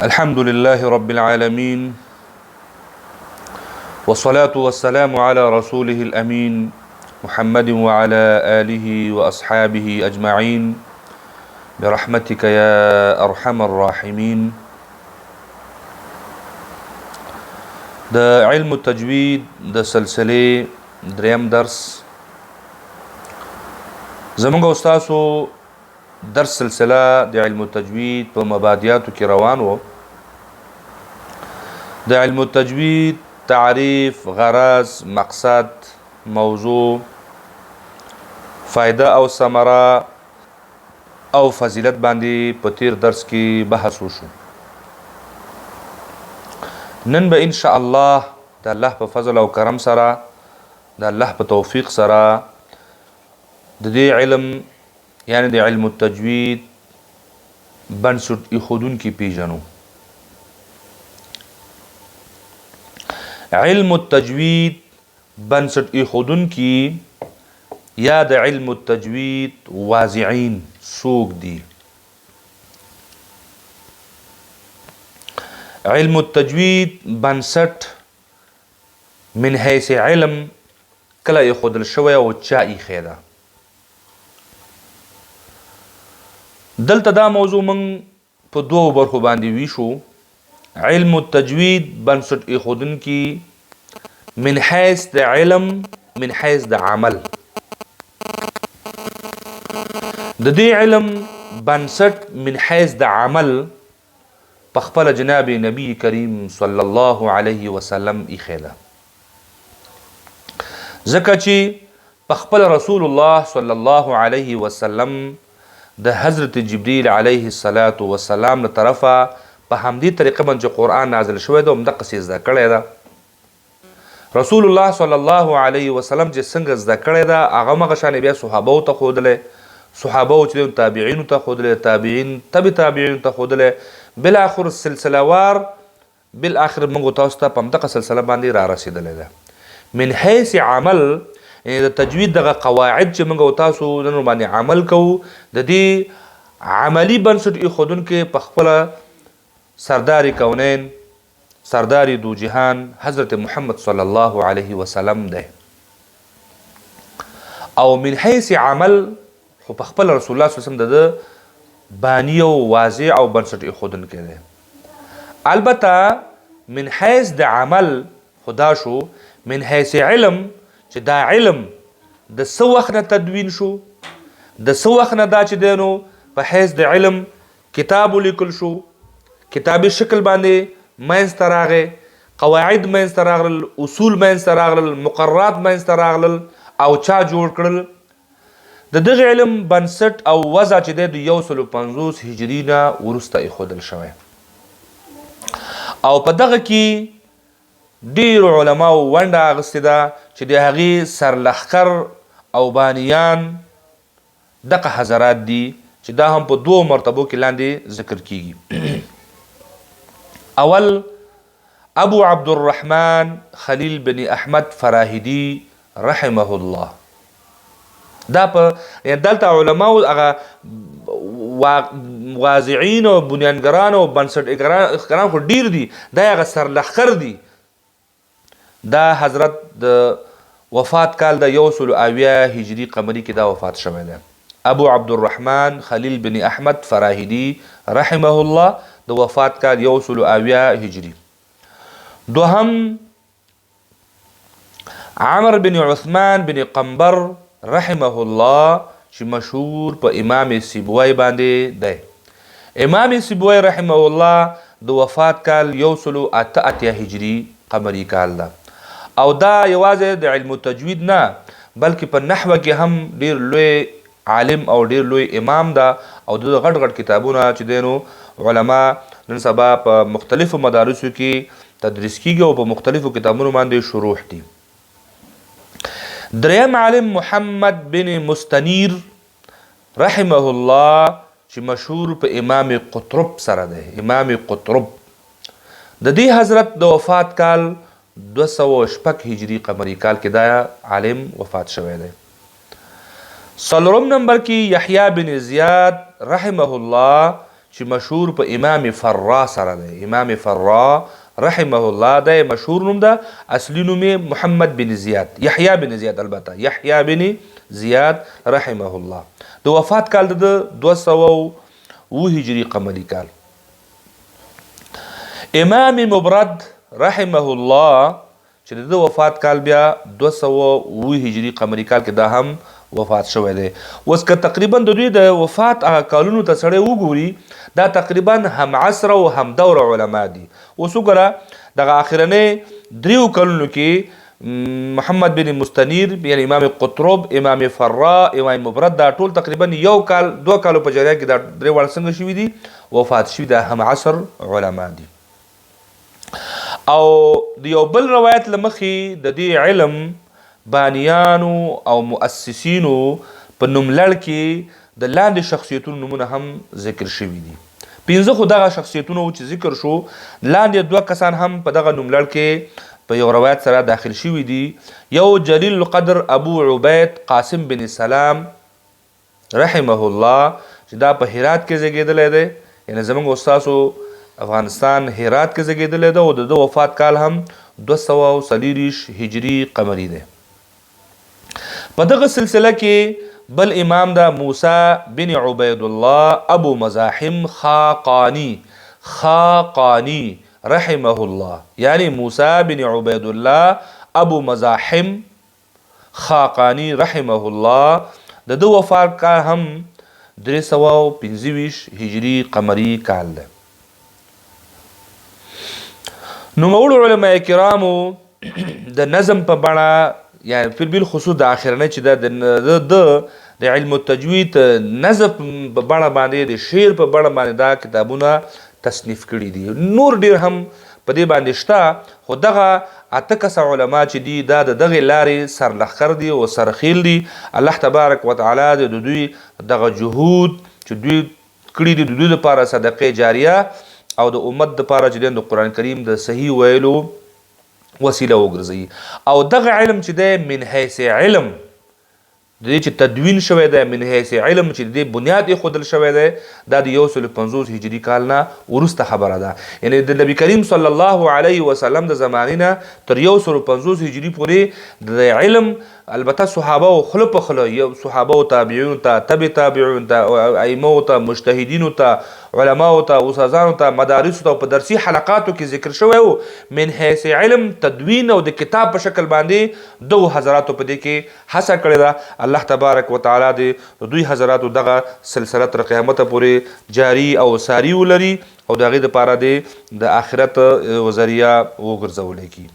الحمد لله رب العالمين والصلاة والسلام على رسوله الأمين محمد وعلى آله وأصحابه أجمعين برحمتك يا أرحم الراحمين. دا علم التجويد دا سلسلة دريم درس زمونږ استاسو درس سلسله د علم التجوید په مبادیاتو کې روان و. د علم التجوید تعریف، غرض، مقصد، موضوع، فائده او ثمره او فضیلت باندې په تیر درس کې بحث وشو. نن به ان شاء الله د الله په فضل او کرم سره، د الله په توفیق سره د دې علم یعنی د علم التجوید بنسټ ایښودونکي پیژنو. علم التجوید بنسټ ایښودونکي یا د علم التجوید واضعین څوک دي؟ علم التجوید بنسټ من حیث علم کله ایښودل شوی او چا ایښی ده؟ دلته دا موضوع من په دوو برخو باندې ویشو. علم التجوید بنسټ ایښودونکي من حیث د علم، من حیث د عمل. د دې علم بنسټ من حیث د عمل په خپله جناب نبی کریم صلی الله علیه وسلم ایښی ده، ځکه چې په خپله رسول الله صلی الله علیه وسلم د حضرت جبریل علیه السلام له طرفه په همدې طریقه باندې قرآن نازل شوی ده، همدقسې زده کړی ده. رسول الله صلی الله علیه وسلم چې څنګه زده کړی ده هغه مغه شانې بیا صحابو ته ښودلی، صحابو چې تابعینو ته ښودلی، تابعین تبع تابعینو ته ښودلی، بالاخر سلسله وار بالاخر موږ تاسو ته په همدغه سلسله باندې را رسېدلی ده. من حیث عمل د تجوید دغه قواعد چې موږ تاسو نن باندې عمل کوو، د دې عملی بنسټ ایښودونکی په خپله سردار کونین، سردار دو جهان حضرت محمد صلی الله علیه وسلم دی. او من حیث عمل خو په خپله رسول الله صلی الله علیه وسلم د بانی او واضع او بنسټ ایښودونکی دی. البته من حیث د عمل خدا شو، من حیث علم چې دا علم د څه وخت نه تدوین شو، د څه وخت نه دا چې دی نو په حیث د علم کتاب ولیکل شو، کتابي شکل باندې منځته راغی، قواعد منځته راغلل، اصول منځته راغلل، مقررات منځته راغلل او چا جوړ کړل؟ د دغه علم بنسټ او وضع چې دی د 150 هجري نه وروسته ایښودل شوی. او په دغه کې ډیرو علماو ونډه اخیستې ده چې د هغې سرلښکر او بانیان دغه حضرات دي چې دا هم په دوو مرتبو کې لاندې ذکر کیږي. اول ابو عبدالرحمن خلیل بن احمد فراهیدی رحمه الله. دا په دلته علماو هغه واضعین او بنیانګران او بنسټګران خو ډیر دي، دا هغه سرلښکر دي. دا حضرت د وفات کال د 170 هجري قمري کې دا وفات شوی دی. ابو عبدالرحمن خلیل بن احمد فراهیدی رحمه الله د وفات کال 170 هجري. دوهم عمر بن عثمان بن قنبر رحمه الله چې مشهور په امام سیبوی باندې دی. امام سیبوی رحمه الله د وفات کال 188 هجري قمري کال ده. او دا یوازې د علم التجوید نه بلکې په نحوه کې هم ډیر لوی عالم او ډیر لوی امام ده. او د غټ غټ کتابونه چې دی نو علما نن سبا په مختلفو مدارسو کې تدریس کیږي او په مختلفو کتابونو باندې شروح دي. دریم عالم محمد بن مستنیر رحمه الله چې مشهور په امام قطرب سره دی. امام قطرب د دې حضرت د وفات کال 206 هجری قمری کال کې دا عالم وفات شوی دی. څلورم نمبر کې یحیی بن زیاد رحمه الله چې مشهور په امام فرا سره دی. امام فرا رحمه الله دا مشهور نوم ده، اصلي نوم یې محمد بن زیاد، یحیی بن زیاد، البته یحیی بن زیاد رحمه الله. د وفات کال د 207 هجری قمری کال. امام مبرد رحمه الله چې د وفات کال بیا 207 هجری قمری کال کې دا هم وفات شوی دی. اوس که تقریبا د دوی د وفات هغه کالونو ته سړی وګوري دا تقریبا هم عصر او هم دور علما دي. اوس وګوره دغه آخرنۍ 3 کلونو کې محمد بن مستنیر یعنی امام قطرب، امام فرا، امام مبرد دا ټول تقریبا 1 کال 2 کالو په جریان کې دا 3 واړه څنګه شوي دي وفات شوي. دا هم عصر علما دي. او د یو بل روایت له مخې د دې علم بانیانو او مؤسسینو په نوملړ کې د لاندې شخصیتونو نومونه هم ذکر شوي دي. 15 خو دغه شخصیتونو چې ذکر شو، لاندې 2 کسان هم په دغه نوملړ کې په یو روایت سره داخل شوي دي. یو جلیل القدر ابو عبید قاسم بن سلام رحمه الله چې دا په هرات کې زیږېدلی دی، یعنی زموږ استاسو افغانستان هرات کې زیږېدلی دی او د وفات کال هم 240 هجری قمری دی. په دغه سلسله کې بل امام دا موسی بن عبید الله ابو مزاحم خاقانی رحمه الله، یعنی موسی بن عبید الله ابو مزاحم خاقانی رحمه الله د وفات کال هم 325 هجری قمری کال ده. نوموړو علماء کرامو د نظم په بڼه یعنی فی بالخصوص د آخرنۍ چې د علم التجوید نظم په بڼه باندې د شعر په بڼه باندې دا کتابونه تصنیف کړي دي. نور ډیر هم په دې باندې شته، خو دغه 8 کسه علما چې دي دا د دغه لارې سرلښکر دي او سرخیل دي. الله تبارک وتعالی د دوی دغه جهود چې دوی کړي دي د دوی لپاره صدقه جاریه او د امت لپاره چې د قرآن کریم د صحیح ویلو وسیله وګرځي. او دغه علم چې دی من حیث علم د دې چې تدوین شوی دی، من حیث علم چې د دې بنیاد ایښودل شوی دی، دا د 150 هجري کال نه وروسته خبره ده. یعنی د نبی کریم صلی الله علیه وسلم د زمانې نه تر 150 هجري پورې د علم البته صحابه او خله په خله، یو صحابه او تابعین ته، تبع تابعین ته، ائمه ته، مجتهدین ته، علما ته، استادانو ته، مدارس ته، په درسي حلقاتو کې ذکر شوی وو. من حیث علم تدوین او د کتاب په شکل باندې دو حضراتو په دې کې هڅه کړې ده. الله تبارک وتعالی دې دوی حضراتو دغه سلسله تر قیامت پورې جاری او ساری ولري او د هغې دپاره دې د آخرت ذریعه وګرځولی کي.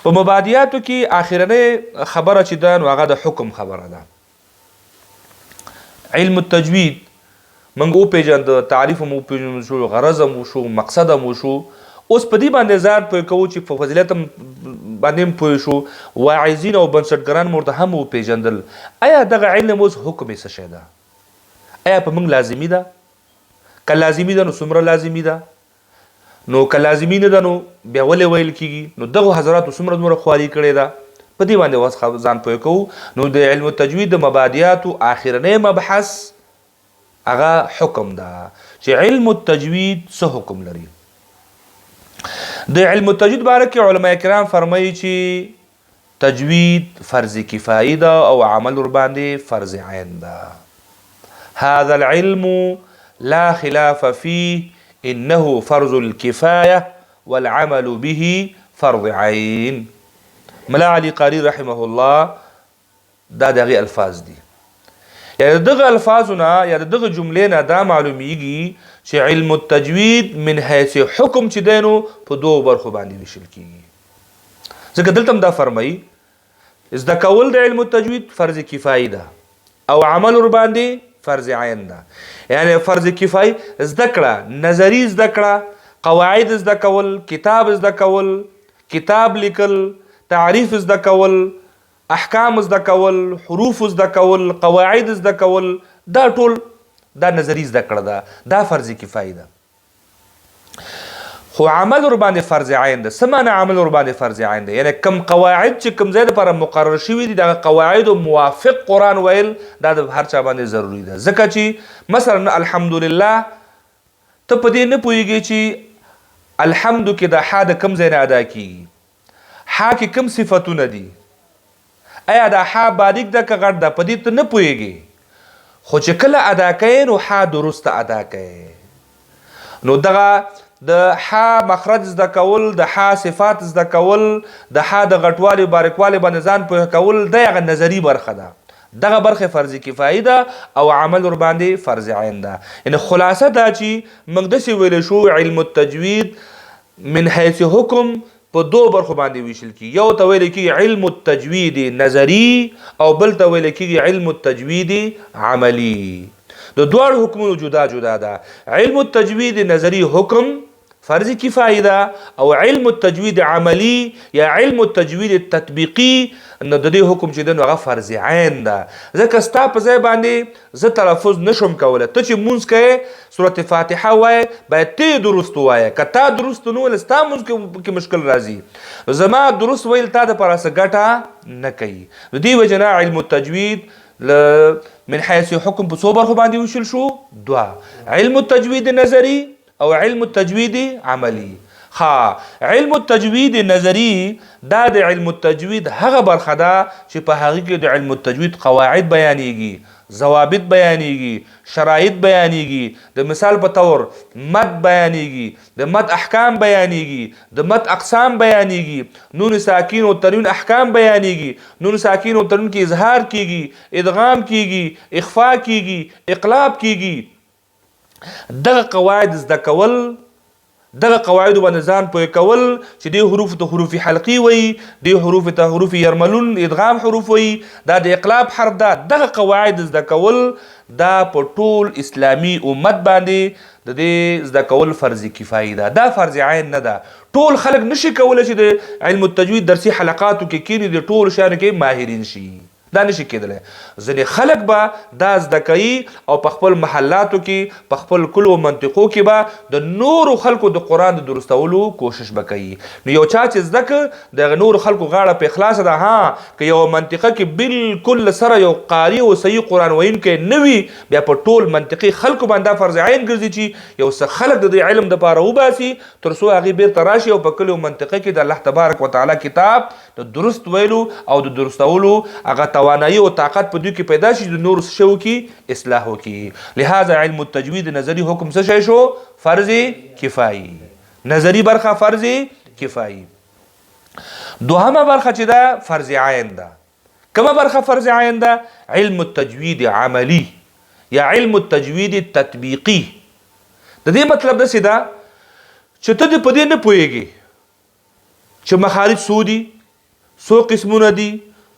په مبادیاتو کې آخرنۍ خبره چې ده نو هغه د حکم خبره ده. علم التجوید موږ وپېژنده، تعریف هم وپېژنو شو، غرض هم وشو، مقصد هم وشو. اوس په دې باندې ځان پوه کوو چې په فضیلت هم باندې هم پوه شو، واعظین او بنسټګران مو ورته هم وپېژندل. آیا دغه علم اوس حکم یې څه شی ده؟ آیا په موږ لازمي ده؟ که لازمي ده نو څومره لازمي ده؟ نو که لازمي نه ده نو بیا ولې ویل کېږي؟ نو دغو حضراتو څومره دومره خواري کړې ده؟ په دې باندې اوس ځان پوه کوو. نو د علم التجوید د مبادیاتو آخرنی مبحث هغه حکم ده چې علم التجوید څه حکم لري. د علم التجوید باره کې علما کرام فرمایي چې تجوید فرض کفایي ده او عمل ورباندې فرض عین ده. هذا العلم لا خلاف فيه انه فرض الكفايه والعمل به فرض عین. ملا علی قاری رحمه الله دا دغه الفاظ دي. یا دغه الفاظونه یا دغه جملې نه دا معلومیږي چې علم التجوید من حیث حکم چې دی نو په 2 برخو باندې ویشل کیږي. ځکه دلته هم دا فرمایي زده کول د علم التجوید فرض کفایي ده او عمل ورباندې فرض عین ده. یعنی فرض کفایي زده کړه، نظري زده کړه، قواعد زده کول، کتاب زده کول، کتاب لیکل، تعریف زده کول، احکام زده کول، حروف زده کول، قواعد زده کول، دا ټول دا نظري زده کړه ده، دا فرض کفایي ده. خو عمل ورباندې فرض عین ده. څه معنی عمل ورباندې فرض عین ده؟ یعنی کم قواعد چې کم ځای دپاره مقرر شوي دي دغه قواعدو موافق قرآن ویل دا د هر چا باندې ضروري ده. ځکه چې مثلا الحمدلله ته په دې نه پوهېږې چې الحمد کې د ح د کم ځای نه ادا کیږي، ح کې کم صفتونه دي، آیا دا ح باریک ده که غټ ده، په دې ته نه پوهېږې، خو چې کله ادا کوې نو ح درسته ادا کوې. نو دغه د ح مخرج زده کول، د ح صفات زده کول، د ح د غټوالي باریکوالي باندې ځان پوهه کول، د هغه نظري برخه ده. دغه برخه فرض کفایي ده او عمل ور باندې فرض عین ده. یعنی خلاصه دا چې موږ داسې ویلی شو علم التجوید من حیث حکم په دو برخو باندې ویشل کیږي. یو ته ویل کیږي علم التجوید نظری او بل ته ویل کیږي علم التجوید عملی. د دواړو حکمونو جدا جدا ده. علم التجوید نظری حکم فرض کفایي ده او علم التجوید عملی یا علم التجوید تطبیقی نو د دې حکم چې دی نو هغه فرض عین ده. ځکه ستا په ځای باندې زه تلفظ نشم کولی، ته چې مونځ کوې صورت فاتحه وایې باید ته درست ووایې، که تا درست نه ویل ستا مونځ کې مشکل راځي. زما درست ویل تا دپاره څه ګټه نه کوي. د دې وجې نه علم التجوید من حیث حکم په څو برخو باندې ویشل شو؟ دوه، علم التجوید نظری او علم التجوید عملی. علم التجوید نظری دا د علم التجوید هغه برخه ده چې په هغه کې د علم التجوید قواعد بیانیږي، ضوابط بیانیږي، شرایط بیانیږي. د مثال په طور مد بیانیږي، د مد احکام بیانیږي، د مد اقسام بیانیږي، نون ساکین او تنوین احکام بیانیږي. نون ساکین او تنوین کې اظهار کیږي، ادغام کیږي، اخفا کیږي، اقلاب کیږي. دغه قواعد زده کول، دغه قواعدو باندې ځان پوه کول چې دې حروف ته حروف حلقي وایي، دې حروف ته حروف یرملون ادغام حروف وایي، دا د اقلاب حرف ده. دغه قواعد زده کول دا په ټول اسلامي امت باندې د دې زده کول فرض کفایي ده، دا فرض عین نه ده. ټول خلک نشي کولی چې د علم التجوید درسي حلقاتو کې کینی د ټول شیانو کې ماهرین شي، دا نشي کېدلی. ځینې خلک به دا زده کوي او په خپل محلاتو کې په خپل کلو منطقو کې به د نورو خلکو د قرآن د درستولو کوشش به کوي. نو یو چا چې زده که د نورو خلکو غاړه په اخلاصه ده، که یو منطقه کې بالکل سره یو قاري او صحیح قرآن ویونکی نه وي، بیا په ټول منطقي خلکو باندې دا فرض عین ګرځي چې یو څه خلک د دې علم دپاره وباسي تر څو هغې بیرته راشي او په کلیو منطقه کې د الله تبارک وتعالی کتاب د درست ویلو او د درستولو هغه توانایی او طاقت په دوی کې پیدا شي، د نورو شو کې اصلاح وکړي. لہذا علم التجوید نظری حکم څه شی شو؟ فرض کفایي. نظری برخه فرض کفایي. دوهمه برخه چې ده فرض عین ده. کومه برخه فرض عین ده؟ علم التجوید عملی یا علم التجوید تطبیقی. د دې مطلب داسې ده چې ته دې په دې نه پوهېږې چې مخارج څو دي، څو قسمونه دي،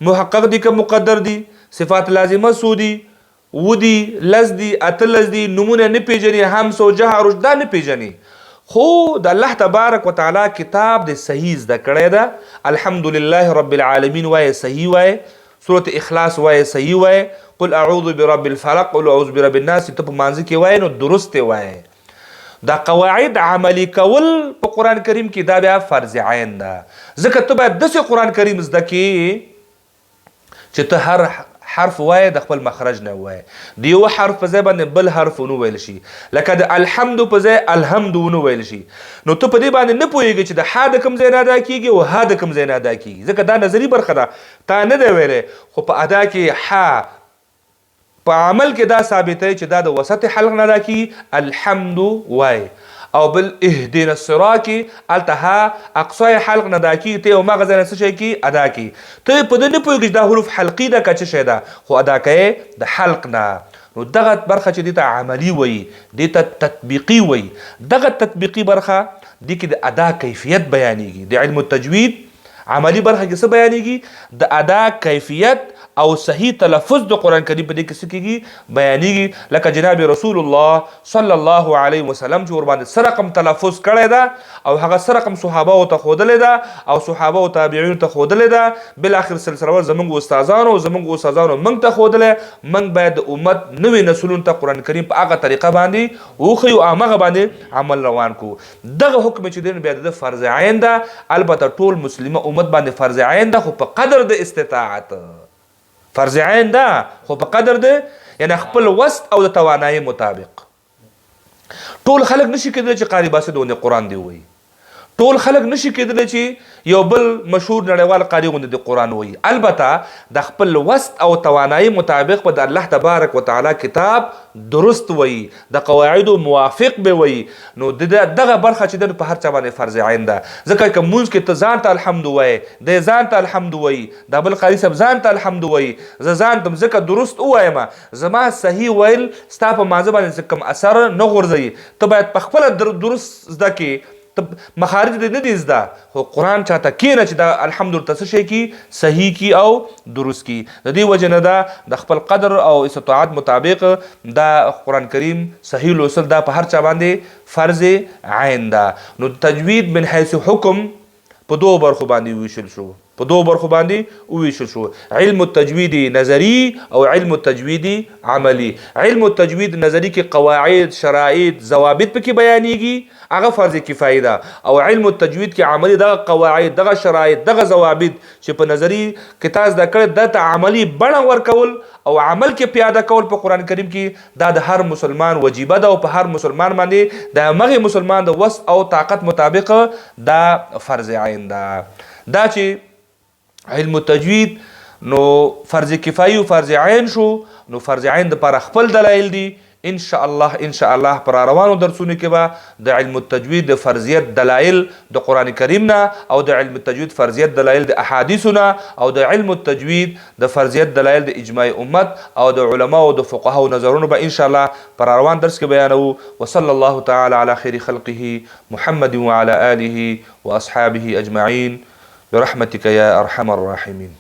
محقق دي که مقدر دي، صفات لازمه څو دي، و دي، لس دي، اتلس دي، نمونه نه پیژنې، همس او جهر دا نه پیژنې. خو د الله تبارک وتعالی کتاب د صحیح زده کړی ده. الحمدلله رب العالمین وایه صحیح وایه، سورة اخلاص وایه صحیح وایه، قل اعوذ برب الفلق، قل اعوذ برب الناس ته په مانځ کې وایه نو درست وایه. دا قواعد عملی کول په قرآن کریم کې دا بیا فرض عین ده. ځکه ته باید داسې قرآن کریم زده کړې چې ته هر حرف وایه د خپل مخرج نه وایه، د یو حرف په ځای باندې بل حرف ونه ویل شي، لکه د الحمد په ځای الحمد ونه ویل شي. نو ته په دې باندې نه پوهېږې چې د ح د کوم ځای نه ادا کېږي او ه د کوم ځای نه ادا کېږي، ځکه دا نظري برخه ده، تا نه دی ویلی. خو په ادا کې ح په عمل کې دا ثابته چې دا د وسط حلق نه ادا کېږي، الحمد وایي. او بل اهدنا الصراط کې هلته ها اقصای حلق نه ادا کېږي، ته یو مغز نه څه شی کې ادا کېږي. ته په دې نه پوهېږې چې دا حروف حلقي ده که څه شی ده، خو ادا کوې د حلق نه. نو دغه برخه چې دې ته عملي وایي، دې ته تطبیقي وایي. دغه تطبیقي برخه دې کې د ادا کیفیت بیانېږي. د علم التجوید عملی برخه کې څه بیانېږي؟ د ادا کیفیت او صحیح تلفظ د قرآن کریم په دې کې څه کېږي؟ بیانېږي. لکه جناب رسول الله صلی الله علیه وسلم چې ورباندې څه رقم تلفظ کړی ده او هغه څه رقم صحابهو ته ښودلی ده او صحابه او تابعینو ته ښودلی ده، بالاخر سلسله زموږ استادانو موږ ته ښودلی. موږ باید د امت نوي نسلونو ته قرآن کریم په هغه طریقه باندې وښیو او همغه باندې عمل روان کړو. دغه حکم چې دی بیا د فرض عین ده. البته ټول مسلمه امت باندې فرض عین ده، خو په قدر د استطاعت. فرض عین ده خو په قدر ده، یعنی خپل وسط او د توانایي مطابق. ټول خلک نشي کېدلی چې قاری باسط غوندې قرآن دی ووایي. ټول خلک نشي کېدلی چې یو بل مشهور نړیوال قاري غوندې د قرآن وایي. البته د خپل وست او توانایي مطابق به د الله تبارک وتعالی کتاب درست وایي، د قواعدو موافق به وایي. نو دغه برخه چې ده په هر چا باندې فرض عین ده. ځکه که مونځ کې ته ځان ته الحمد وایې، دی ځان ته الحمد وایي، دا بل قاري صاحب ځان ته الحمد وایي، زه ځان ته ځکه درست ووایم، زما صحیح ویل ستا په مازه باندې کوم اثر نه غورځوي. ته باید په خپله درست زده کې مخارج دې نه دي زده، خو قرآن چاته کېنه چې دا الحمد ورته څه شی کی صحیح کی او درست کی. د دې وجه نه ده د خپل قدر او استطاعت مطابق دا قرآن کریم صحیح لوستل دا په هر چا باندې فرض عین ده. نو تجوید من حیث حکم په دوو برخو باندې ویشل شو، په دوو برخو باندې وویشل شو، علم التجوید نظری او علم التجوید عملی. علم التجوید نظری کې قواعد، شرایط، ضوابط پکې بیانېږي، هغه فرض کفایي ده. او علم التجوید کې عملی دغه قواعد، دغه شرایط، دغه ضوابط چې په نظری کې تا زده کړی ده ته عملی بڼه ورکول او عمل کې پیاده کول په قرآن کریم کې دا د هر مسلمان وجیبه ده او په هر مسلمان باندې د همغې مسلمان د وس او طاقت مطابق دا فرض عین ده. دا چې علم التجوید نو فرض کفایي او فرض عین شو، نو فرض عین دپاره خپل دلایل دي. ان شاء الله پر روانو درسونو کې به د علم التجوید د فرضیت دلایل د قرآن کریم نه او د علم التجوید فرضیت دلایل د احادیثو نه او د علم التجوید د فرضیت دلایل د اجماع امت او د علما او د فقهاو نظرونو به ان شاء الله پر روان درس کې بیانوو. وصلی الله تعالی علی خیر خلقه محمد وعلى آله واصحابه اجمعین برحمتك یا ارحم الراحمین.